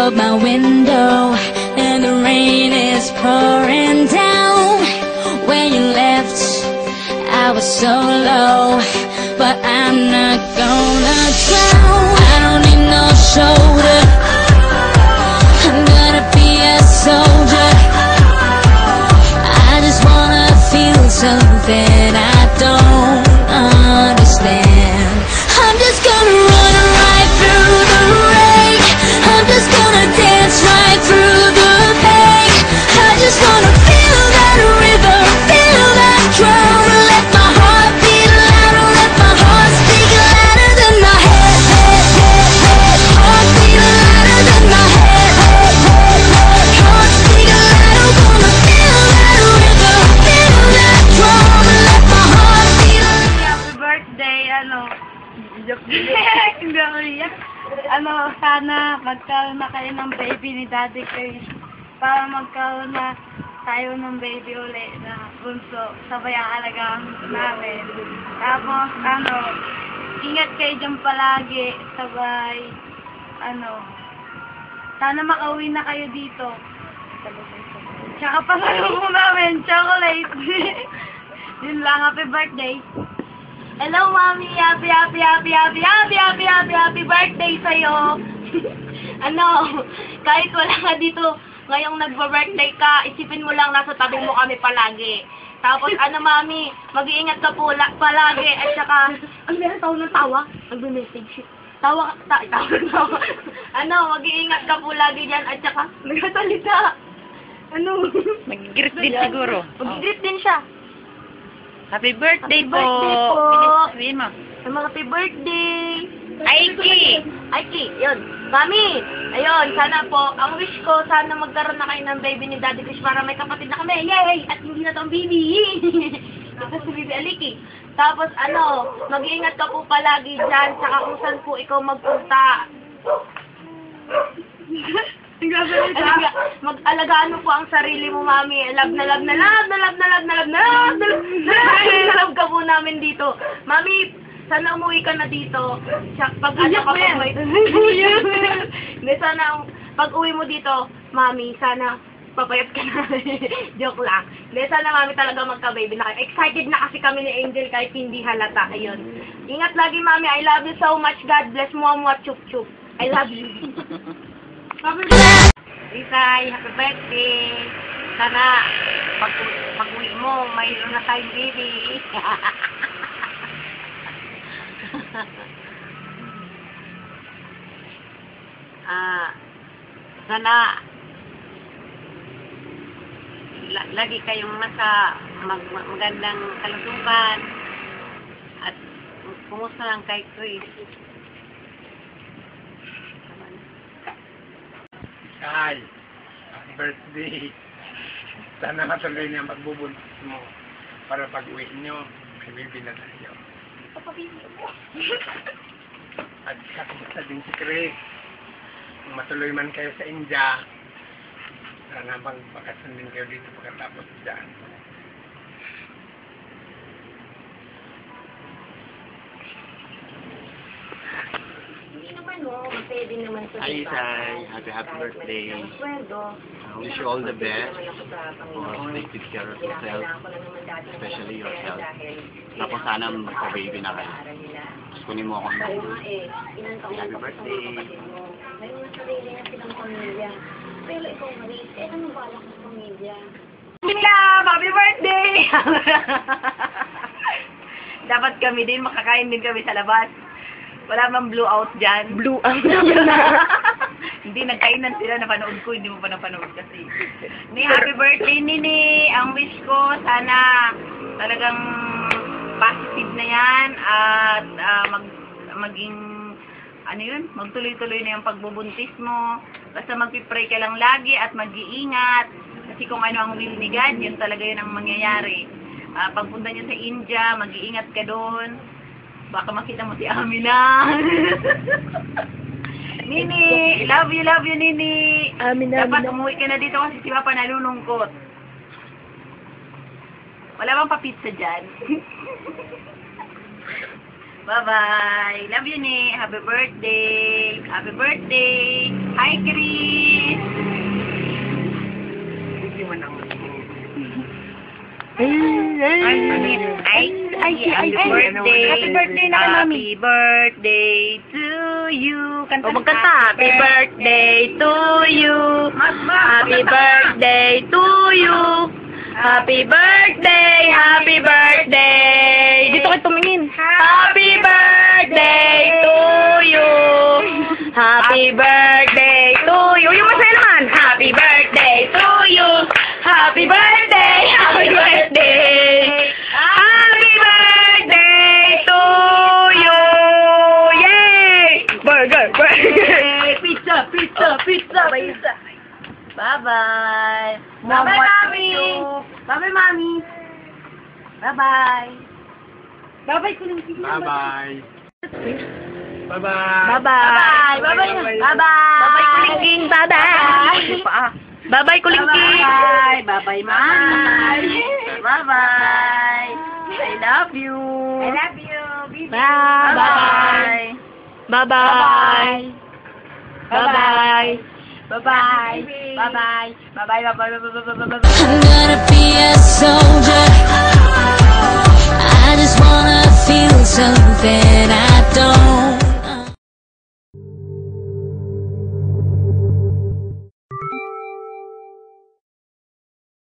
out my window and the rain is pouring down. When you left, I was so low, but I'm not gonna drown. I don't need no shoulder, I'm gonna be a soldier. I just wanna feel something I don't understand. I'm just gonna run right through the rain, I'm just gonna dance right through the pain. I just wanna feel that river, feel that drum. Let my heart beat louder, let my heart speak louder than my head, head, head, head. Heart beat louder than my head, head, head, head. Heart speak louder, wanna feel that river, feel that drum. Let my heart beat louder. Happy birthday, hindi ako iyak. Sana magkaroon na kayo ng baby ni Daddy Chris. Para magkaroon na tayo ng baby ulit na bunso. Sabay ang alagang namin. Tapos, ingat kayo dyan palagi. Sabay, sana makauwi na kayo dito. Tsaka pasalubong namin, chocolate. Yun lang, happy birthday. Hello, Mami! Happy birthday sa'yo! Kahit wala ka dito, ngayong nagba-birthday ka, isipin mo lang nasa tabi mo kami palagi. Tapos, Mami, mag-iingat ka po palagi. At saka, meron tawa ng tawa? Nagbe-message. Tawa. Mag-iingat ka po lagi dyan. At saka, nagkasalita. Mag-greet din siguro. Mag-greet din siya. Happy birthday po! Sabihin mo. Happy birthday! Aiki! Yun. Mami, ayun, sana po, ang wish ko, sana magkaroon na kayo ng baby ni Daddy Chris para may kapatid na kami. Yay! At hindi na to ang baby. Ito si Bibi Aliki. Tapos, mag-iingat ka po palagi dyan, saka kung saan po ikaw magpunta. Mag-alagaan mo po ang sarili mo, Mami. Love ka po namin dito. Mami, sana umuwi ka na dito. Pag pag uwi mo dito, Mami, sana papayat ka na. Joke lang. Sana, Mami, talaga magka-baby na kayo. Excited na kasi kami ni Angel kahit hindi halata. Ayun. Ingat lagi, Mami. I love you so much. God bless mo. Chup chup. I love you. Isay, happy birthday. Sana, pag-uwi mo, mayroon na tayong baby. Sana, lagi kayong nasa magandang kalusugan. At kumusta lang kay Chris? Kyle, happy birthday. Sana matuloy na ang pagbubuntis mo para pag-uwi nyo, may baby na tayo. At kamusta din si Chris. Kung matuloy man kayo sa India, sana magbakasyon din kayo dito pagkatapos dyan. Hi, Isay. Happy birthday. I wish you all the best. Take good care of yourself, especially your health. Tapos sana magpa-baby na kayo. Tapos kunin mo ako. Happy birthday. Pero ikaw, Maris, ano balak sa pamilya? Happy birthday! Dapat kami din, makakain din kami sa labas. Wala mang blue out dyan. Blue out Hindi, nagkainan sila, napanood ko, hindi mo pa napanood kasi. Happy birthday, Nini! Ang wish ko, sana talagang positive na yan at maging, magtuloy-tuloy na yung pagbubuntis mo. Basta magpipray ka lang lagi at mag-iingat. Kasi kung ano ang will ni God, yun talaga yun ang mangyayari. Pagpunta niyo sa India, mag-iingat ka doon. Baka makita mo si Amina. Nini, love you, Nini. Dapat umuwi ka na dito kasi si Papa nalulungkot. Wala bang pa-pizza dyan? Bye-bye. Love you, ni. Happy birthday. Happy birthday. Hi, Chris. Hindi man ang Happy birthday. Happy birthday na kay Mami. Happy birthday to you. Kanta magkanta. Happy birthday to you. Happy birthday to you. Happy birthday. Happy birthday. Dito kayo tumingin. Happy birthday to you. Happy birthday to you. Yung masaya naman. Happy birthday to you. Happy birthday. Happy birthday. Happy birthday to you. Yay! Burger, burger. Pizza, pizza, pizza, pizza. Bye-bye. Bye-bye, Mami. Bye-bye, Mami. Bye-bye. Bye-bye, Kulingking. bye-bye. Bye-bye. Bye-bye. Bye-bye. Bye-bye. Bye-bye, Kulingking. Bye-bye. Bye-bye, Kulingking. Bye. Bye-bye, Mami. Bye-bye. I love you. I love you. Baby. Bye-bye. Bye-bye. Bye-bye. Bye-bye. Bye-bye. Bye-bye. Bye-bye. Bye-bye. I'm gonna be a soldier. I just wanna feel something I don't